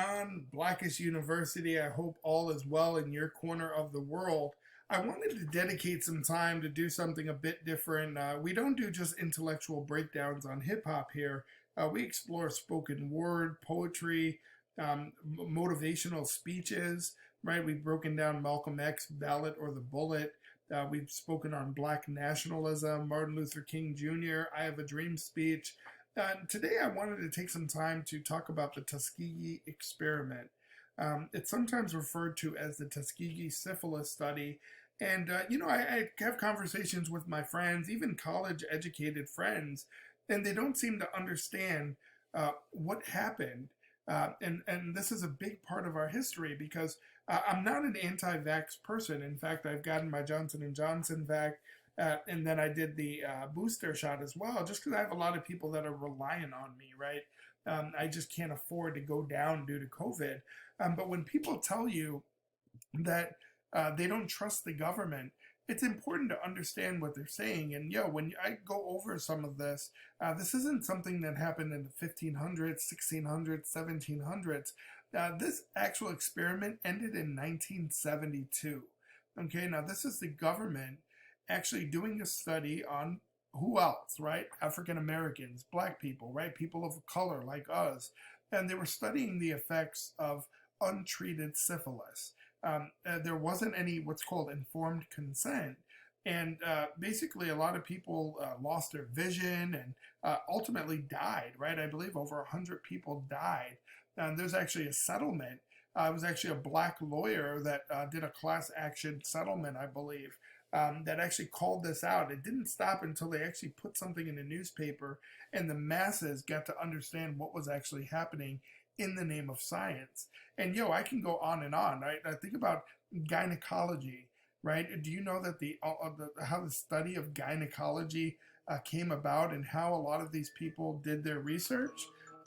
on? Blackish University. I hope all is well in your corner of the world. I wanted to dedicate some time to do something a bit different. We don't do just intellectual breakdowns on hip hop here. We explore spoken word, poetry, motivational speeches, right? We've broken down Malcolm X, Ballot or the Bullet. We've spoken on Black nationalism, Martin Luther King Jr., I Have a Dream speech. Today, I wanted to take some time to talk about the Tuskegee experiment. It's sometimes referred to as the Tuskegee Syphilis study. And, I have conversations with my friends, even college educated friends, and they don't seem to understand what happened. And this is a big part of our history because I'm not an anti-vax person. In fact, I've gotten my Johnson and Johnson vac, and then I did the booster shot as well, just because I have a lot of people that are relying on me, right? I just can't afford to go down due to COVID. But when people tell you that they don't trust the government, it's important to understand what they're saying. And when I go over some of this, this isn't something that happened in the 1500s, 1600s, 1700s. This actual experiment ended in 1972. Okay, now this is the government actually doing a study on who else, right? African Americans, black people, right? People of color like us. And they were studying the effects of untreated syphilis. There wasn't any what's called informed consent. And basically, a lot of people lost their vision and ultimately died, right? I believe over 100 people died. And there's actually a settlement. It was actually a black lawyer that did a class action settlement, I believe, that actually called this out. It didn't stop until they actually put something in the newspaper and the masses got to understand what was actually happening in the name of science. And I can go on and on, right? I think about gynecology, right? Do you know that how the study of gynecology came about and how a lot of these people did their research?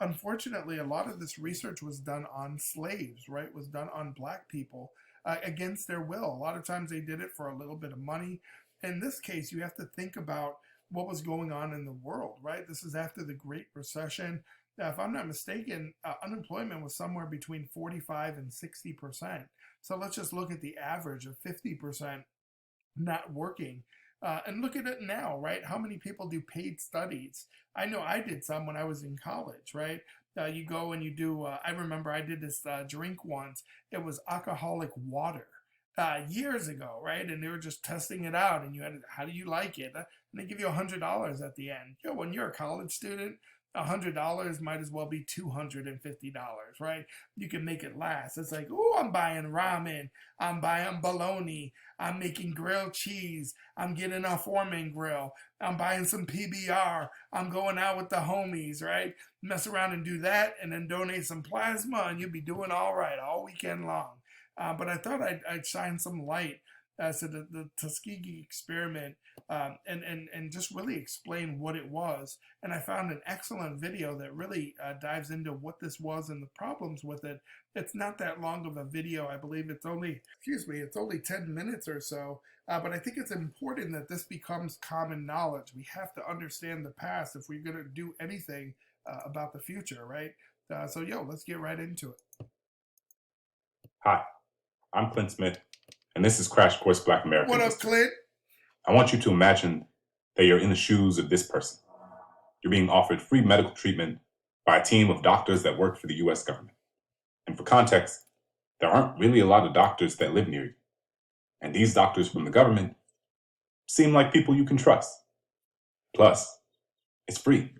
Unfortunately, a lot of this research was done on slaves, right? Was done on black people against their will. A lot of times they did it for a little bit of money. In this case, you have to think about what was going on in the world, right? This is after the Great Recession. Now, if I'm not mistaken, unemployment was somewhere between 45 and 60%. So let's just look at the average of 50% not working. And look at it now, right? How many people do paid studies? I know I did some when I was in college, right? You go and you do, I remember I did this drink once. It was alcoholic water years ago, right? And they were just testing it out. And you had, how do you like it? And they give you $100 at the end. When you're a college student, $100 might as well be $250, right? You can make it last. It's like, oh, I'm buying ramen, I'm buying bologna, I'm making grilled cheese, I'm getting a Foreman grill, I'm buying some PBR, I'm going out with the homies, right? Mess around and do that, and then donate some plasma, and you'll be doing all right all weekend long. But I thought I'd shine some light as to the Tuskegee experiment and just really explain what it was. And I found an excellent video that really dives into what this was and the problems with it. It's not that long of a video. I believe it's only 10 minutes or so. But I think it's important that this becomes common knowledge. We have to understand the past if we're going to do anything about the future, right? So let's get right into it. Hi, I'm Clint Smith, and this is Crash Course Black American What up, History. Clint? I want you to imagine that you're in the shoes of this person. You're being offered free medical treatment by a team of doctors that work for the US government. And for context, there aren't really a lot of doctors that live near you. And these doctors from the government seem like people you can trust. Plus, it's free.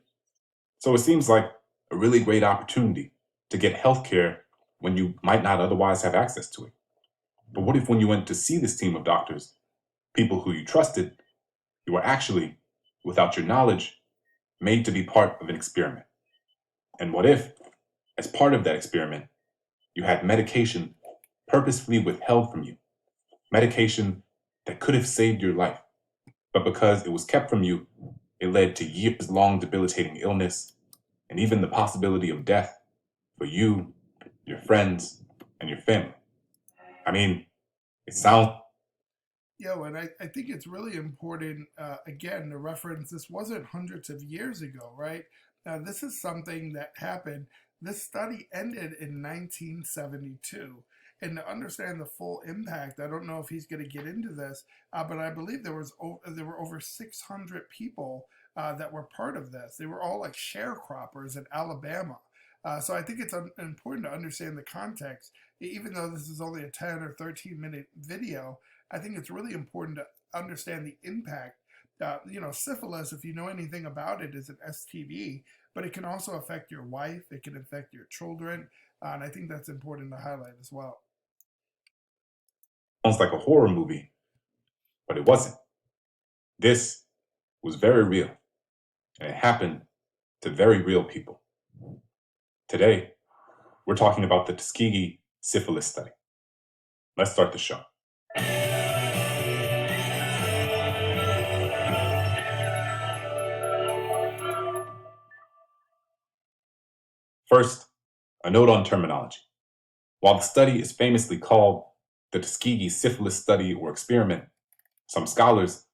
So it seems like a really great opportunity to get healthcare when you might not otherwise have access to it. But what if when you went to see this team of doctors, people who you trusted, you were actually, without your knowledge, made to be part of an experiment? And what if, as part of that experiment, you had medication purposefully withheld from you, medication that could have saved your life, but because it was kept from you, it led to years-long debilitating illness and even the possibility of death for you, your friends, and your family? I mean, it sounds... And I think it's really important, again, to reference this wasn't hundreds of years ago, right? This is something that happened This study ended in 1972. And to understand the full impact, I don't know if he's going to get into this, but I believe there were over 600 people that were part of this. They were all like sharecroppers in Alabama. So I think it's important to understand the context. Even though this is only a 10 or 13-minute video, I think it's really important to understand the impact. Syphilis, if you know anything about it, is an STD, but it can also affect your wife, it can affect your children, and I think that's important to highlight as well. Sounds like a horror movie, but it wasn't. This was very real, and it happened to very real people. Today, we're talking about the Tuskegee Syphilis study. Let's start the show. First, a note on terminology. While the study is famously called the Tuskegee Syphilis Study or Experiment, some scholars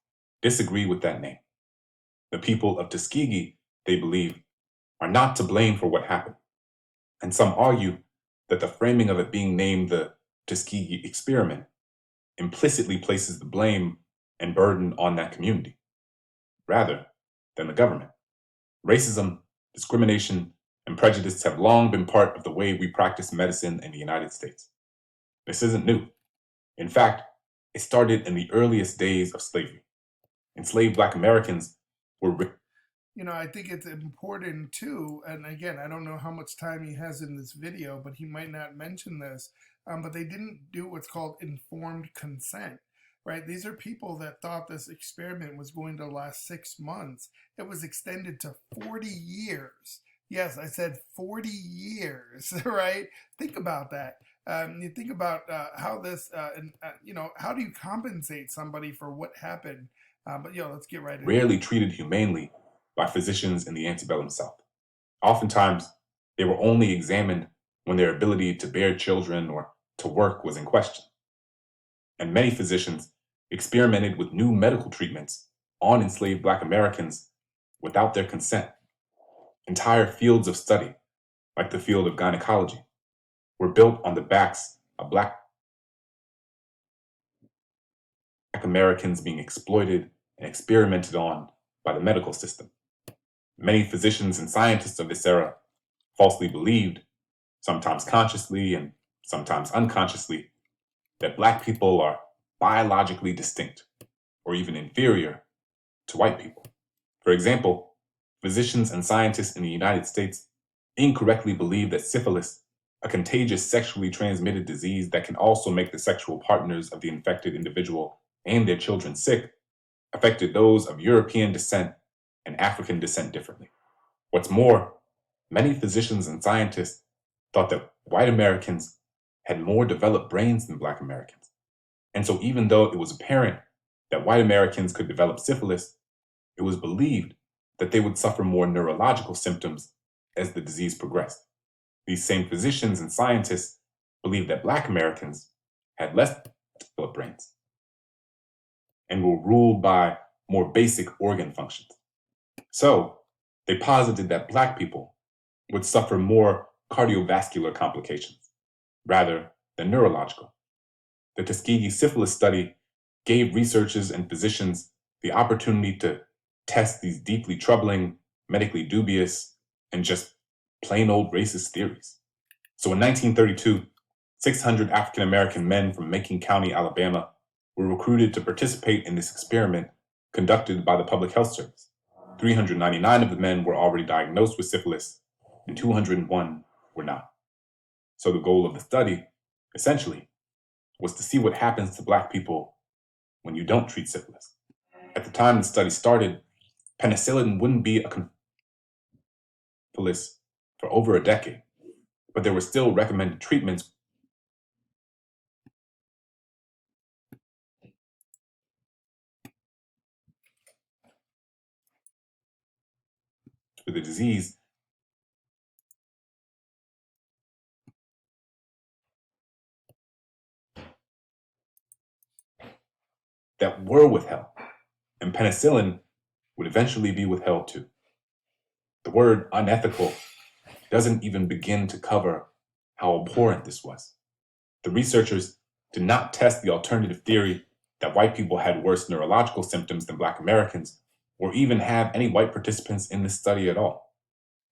disagree with that name. The people of Tuskegee, they believe, are not to blame for what happened, and some argue that the framing of it being named the Tuskegee Experiment implicitly places the blame and burden on that community, rather than the government. Racism, discrimination, and prejudice have long been part of the way we practice medicine in the United States. This isn't new. In fact, it started in the earliest days of slavery. Enslaved Black Americans were... I think it's important too, and again, I don't know how much time he has in this video, but he might not mention this, but they didn't do what's called informed consent, right? These are people that thought this experiment was going to last 6 months. It was extended to 40 years. Yes, I said 40 years, right? Think about that. You think about how this, how do you compensate somebody for what happened? But let's get right into it. Rarely treated humanely by physicians in the antebellum South. Oftentimes, they were only examined when their ability to bear children or to work was in question. And many physicians experimented with new medical treatments on enslaved Black Americans without their consent. Entire fields of study, like the field of gynecology, were built on the backs of Black Americans being exploited and experimented on by the medical system. Many physicians and scientists of this era falsely believed, sometimes consciously and sometimes unconsciously, that Black people are biologically distinct or even inferior to white people. For example, physicians and scientists in the United States incorrectly believe that syphilis, a contagious sexually transmitted disease that can also make the sexual partners of the infected individual and their children sick, affected those of European descent and African descent differently. What's more, many physicians and scientists thought that white Americans had more developed brains than Black Americans. And so even though it was apparent that white Americans could develop syphilis, it was believed that they would suffer more neurological symptoms as the disease progressed. These same physicians and scientists believed that Black Americans had less developed brains and were ruled by more basic organ functions. So they posited that Black people would suffer more cardiovascular complications rather than neurological. The Tuskegee Syphilis study gave researchers and physicians the opportunity to test these deeply troubling, medically dubious, and just plain old racist theories. So in 1932, 600 African American men from Macon County, Alabama, were recruited to participate in this experiment conducted by the Public Health Service. 399 of the men were already diagnosed with syphilis, and 201 were not. So the goal of the study, essentially, was to see what happens to Black people when you don't treat syphilis. At the time the study started, penicillin wouldn't be a syphilis for over a decade, but there were still recommended treatments for the disease that were withheld, and penicillin would eventually be withheld too. The word unethical doesn't even begin to cover how abhorrent this was. The researchers did not test the alternative theory that white people had worse neurological symptoms than Black Americans, or even have any white participants in this study at all.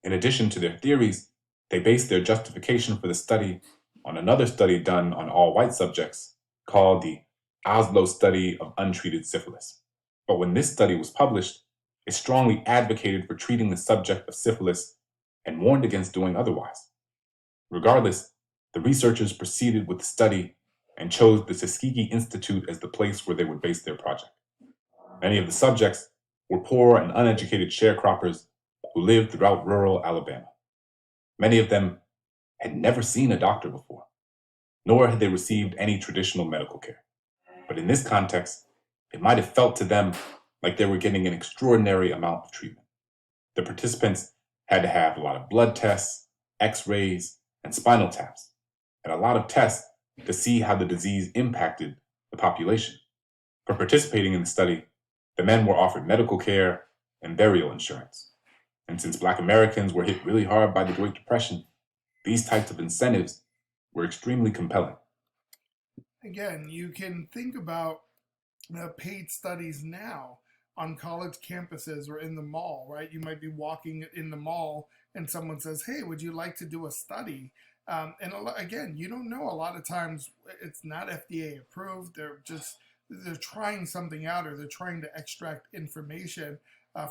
In addition to their theories, they based their justification for the study on another study done on all white subjects called the OSLO study of untreated syphilis. But when this study was published, it strongly advocated for treating the subject of syphilis and warned against doing otherwise. Regardless, the researchers proceeded with the study and chose the Tuskegee Institute as the place where they would base their project. Many of the subjects were poor and uneducated sharecroppers who lived throughout rural Alabama. Many of them had never seen a doctor before, nor had they received any traditional medical care. But in this context, it might have felt to them like they were getting an extraordinary amount of treatment. The participants had to have a lot of blood tests, x-rays, and spinal taps, and a lot of tests to see how the disease impacted the population. For participating in the study, the men were offered medical care and burial insurance. And since Black Americans were hit really hard by the Great Depression, these types of incentives were extremely compelling. Again, you can think about paid studies now on college campuses or in the mall, right? You might be walking in the mall and someone says, hey, would you like to do a study? Again, you don't know. A lot of times it's not FDA approved. They're trying something out, or they're trying to extract information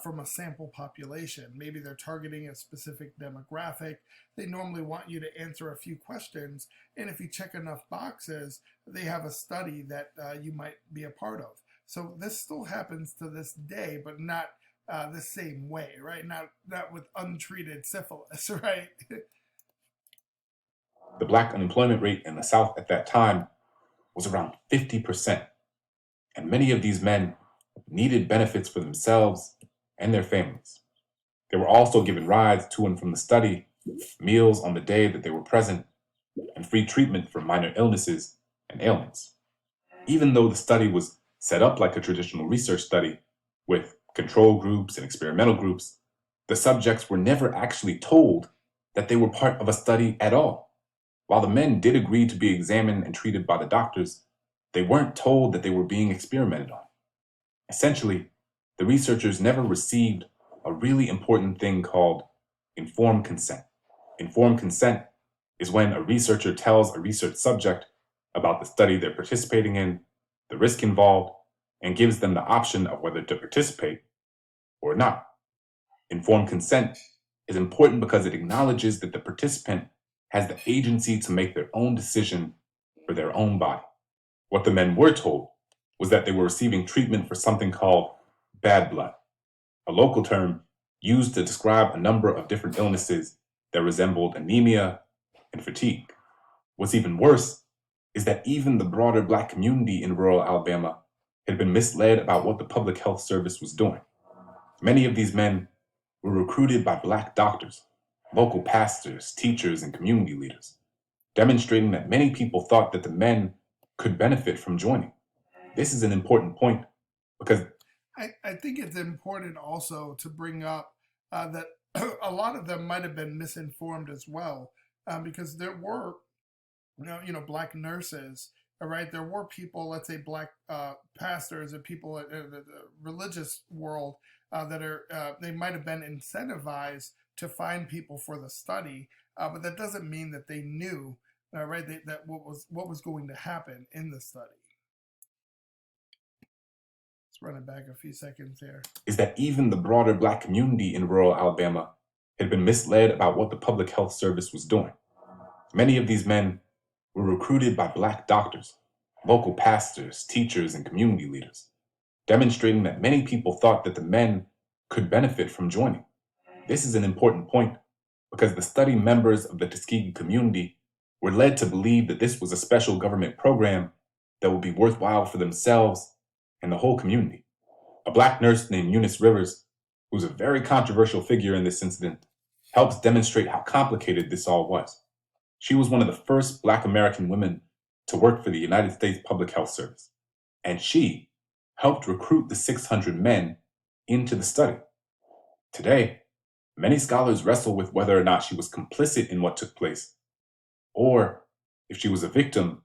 from a sample population. Maybe they're targeting a specific demographic. They normally want you to answer a few questions, and if you check enough boxes, they have a study that you might be a part of. So this still happens to this day, but not the same way, right? Not with untreated syphilis, right? The Black unemployment rate in the South at that time was around 50%, and many of these men needed benefits for themselves and their families. They were also given rides to and from the study, meals on the day that they were present, and free treatment for minor illnesses and ailments. Even though the study was set up like a traditional research study with control groups and experimental groups, the subjects were never actually told that they were part of a study at all. While the men did agree to be examined and treated by the doctors, they weren't told that they were being experimented on. Essentially, the researchers never received a really important thing called informed consent. Informed consent is when a researcher tells a research subject about the study they're participating in, the risk involved, and gives them the option of whether to participate or not. Informed consent is important because it acknowledges that the participant has the agency to make their own decision for their own body. What the men were told was that they were receiving treatment for something called bad blood, a local term used to describe a number of different illnesses that resembled anemia and fatigue. What's even worse is that even the broader Black community in rural Alabama had been misled about what the public health service was doing. Many of these men were recruited by Black doctors, local pastors, teachers, and community leaders, demonstrating that many people thought that the men could benefit from joining. This is an important point because I think it's important also to bring up that a lot of them might have been misinformed as well, because there were, Black nurses, all right? There were people, let's say Black pastors and people in the religious world they might have been incentivized to find people for the study, but that doesn't mean that they knew, right, that what was going to happen in the study. Run it back a few seconds here. Is that even the broader Black community in rural Alabama had been misled about what the public health service was doing. Many of these men were recruited by Black doctors, local pastors, teachers, and community leaders, demonstrating that many people thought that the men could benefit from joining. This is an important point because the study members of the Tuskegee community were led to believe that this was a special government program that would be worthwhile for themselves and the whole community. A Black nurse named EUNICE Rivers, who's a very controversial figure in this incident, helps demonstrate how complicated this all was. She was one of the first Black American women to work for the United States Public Health Service, and she helped recruit the 600 men into the study. Today, Many scholars wrestle with whether or not she was complicit in what took place, or if she was a victim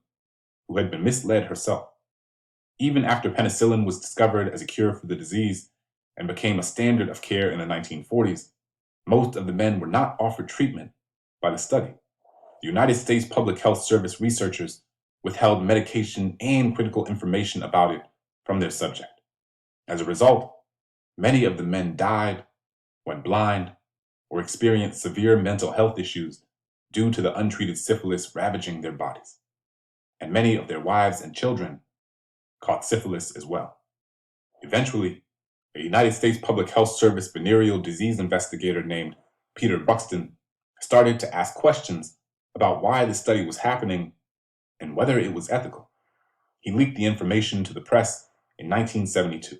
who had been misled herself. Even after penicillin was discovered as a cure for the disease and became a standard of care in the 1940s, most of the men were not offered treatment by the study. The United States Public Health Service researchers withheld medication and critical information about it from their subject. As a result, many of the men died, went blind, or experienced severe mental health issues due to the untreated syphilis ravaging their bodies. And many of their wives and children caught syphilis as well. Eventually, a United States Public Health Service venereal disease investigator named Peter Buxton started to ask questions about why the study was happening and whether it was ethical. He leaked the information to the press in 1972,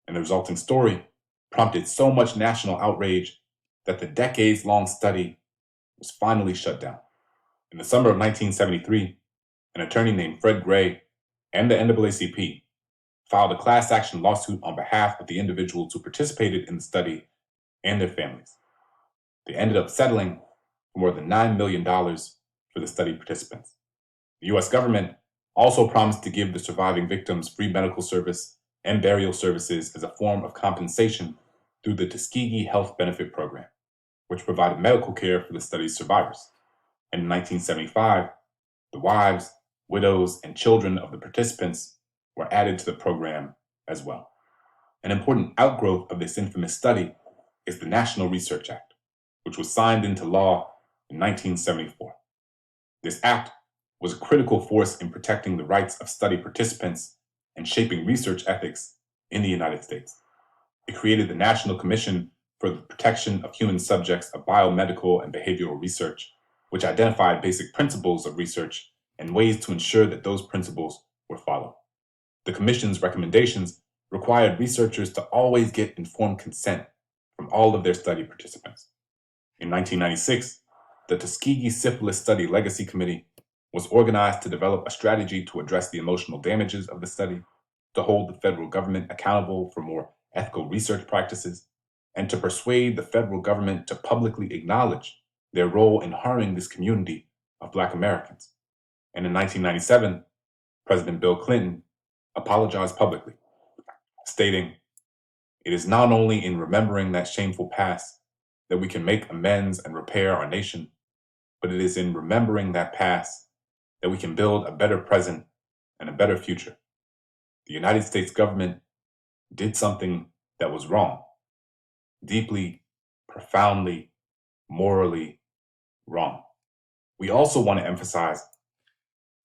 and the resulting story prompted so much national outrage that the decades-long study was finally shut down. In the summer of 1973, an attorney named Fred Gray and the NAACP filed a class action lawsuit on behalf of the individuals who participated in the study and their families. They ended up settling for more than $9 million for the study participants. The U.S. government also promised to give the surviving victims free medical service and burial services as a form of compensation through the Tuskegee Health Benefit Program, which provided medical care for the study's survivors. And in 1975, the wives, widows, and children of the participants were added to the program as well. An important outgrowth of this infamous study is the National Research Act, which was signed into law in 1974. This act was a critical force in protecting the rights of study participants and shaping research ethics in the United States. It created the National Commission for the Protection of Human Subjects of Biomedical and Behavioral Research, which identified basic principles of research and ways to ensure that those principles were followed. The Commission's recommendations required researchers to always get informed consent from all of their study participants. In 1996, the Tuskegee Syphilis Study Legacy Committee was organized to develop a strategy to address the emotional damages of the study, to hold the federal government accountable for more ethical research practices, and to persuade the federal government to publicly acknowledge their role in harming this community of Black Americans. And in 1997, President Bill Clinton apologized publicly, stating, "It is not only in remembering that shameful past that we can make amends and repair our nation, but it is in remembering that past that we can build a better present and a better future. The United States government did something that was wrong, deeply, profoundly, morally wrong." We also want to emphasize.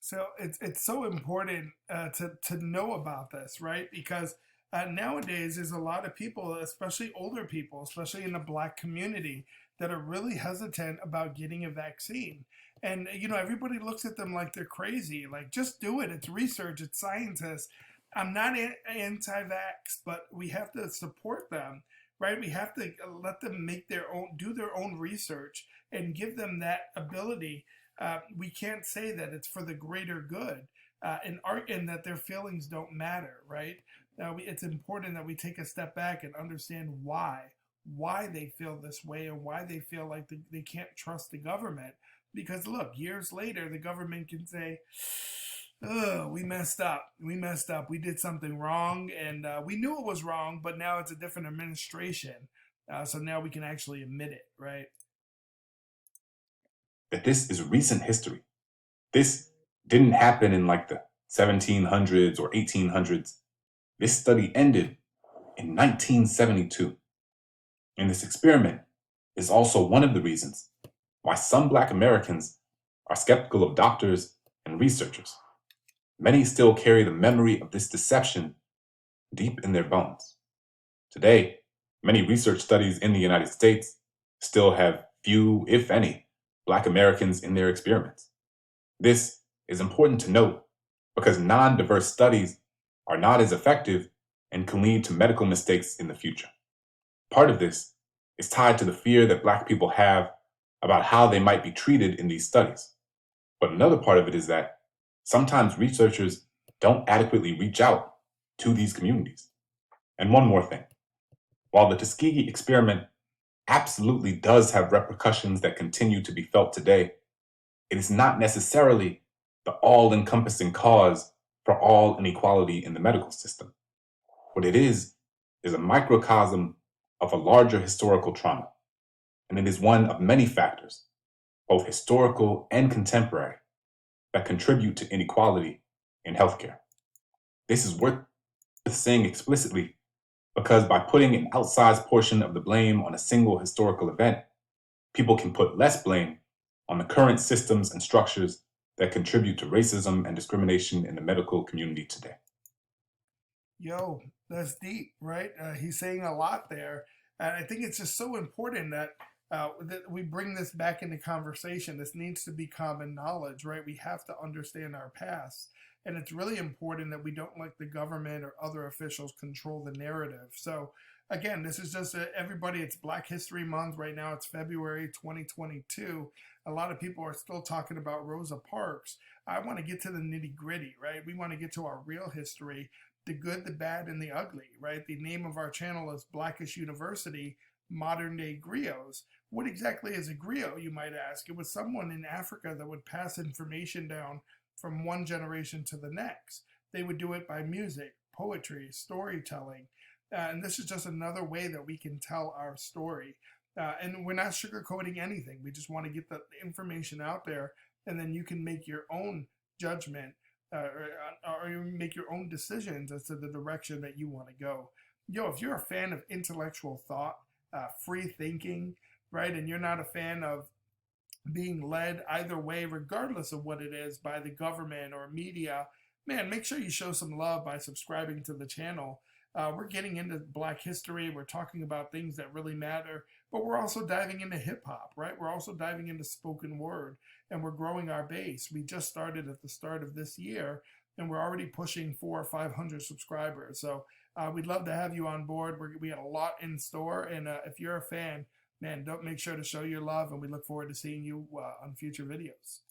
So it's so important to know about this, right? Because nowadays there's a lot of people, especially older people, especially in the Black community, that are really hesitant about getting a vaccine. And everybody looks at them like they're crazy. Like, just do it. It's research. It's scientists. I'm not anti-vax, but we have to support them, right? We have to let them do their own research and give them that ability. We can't say that it's for the greater good, and that their feelings don't matter, right? It's important that we take a step back and understand why they feel this way and why they feel like they can't trust the government. Because look, years later, the government can say, "Oh, we messed up. We did something wrong, and we knew it was wrong, but now it's a different administration, so now we can actually admit it," right? That this is recent history. This didn't happen in like the 1700s or 1800s. This study ended in 1972. And this experiment is also one of the reasons why some Black Americans are skeptical of doctors and researchers. Many still carry the memory of this deception deep in their bones. Today, many research studies in the United States still have few, if any, Black Americans in their experiments. This is important to note because non-diverse studies are not as effective and can lead to medical mistakes in the future. Part of this is tied to the fear that Black people have about how they might be treated in these studies. But another part of it is that sometimes researchers don't adequately reach out to these communities. And one more thing. While the Tuskegee experiment absolutely does have repercussions that continue to be felt today, it is not necessarily the all-encompassing cause for all inequality in the medical system. What it is a microcosm of a larger historical trauma, and it is one of many factors, both historical and contemporary, that contribute to inequality in healthcare. This is worth saying explicitly because by putting an outsized portion of the blame on a single historical event, people can put less blame on the current systems and structures that contribute to racism and discrimination in the medical community today. Yo, that's deep, right? He's saying a lot there. And I think it's just so important that we bring this back into conversation. This needs to be common knowledge, right? We have to understand our past. And it's really important that we don't let the government or other officials control the narrative. So, again, this is just everybody, it's Black History Month. Right now, it's February 2022. A lot of people are still talking about Rosa Parks. I want to get to the nitty gritty, right? We want to get to our real history, the good, the bad, and the ugly, right? The name of our channel is Blackish University, Modern Day Griots. What exactly is a griot, you might ask? It was someone in Africa that would pass information down from one generation to the next. They would do it by music, poetry, storytelling. And this is just another way that we can tell our story. And we're not sugarcoating anything. We just want to get the information out there, and then you can make your own judgment or you make your own decisions as to the direction that you want to go. Yo, if you're a fan of intellectual thought, free thinking, right, and you're not a fan of being led either way, regardless of what it is, by the government or media, man, make sure you show some love by subscribing to the channel. We're getting into Black history. We're talking about things that really matter, but we're also diving into hip hop, right? We're also diving into spoken word, and we're growing our base. We just started at the start of this year, and we're already pushing 400 or 500 subscribers. So we'd love to have you on board. We got a lot in store, and if you're a fan, man, don't make sure to show your love, and we look forward to seeing you on future videos.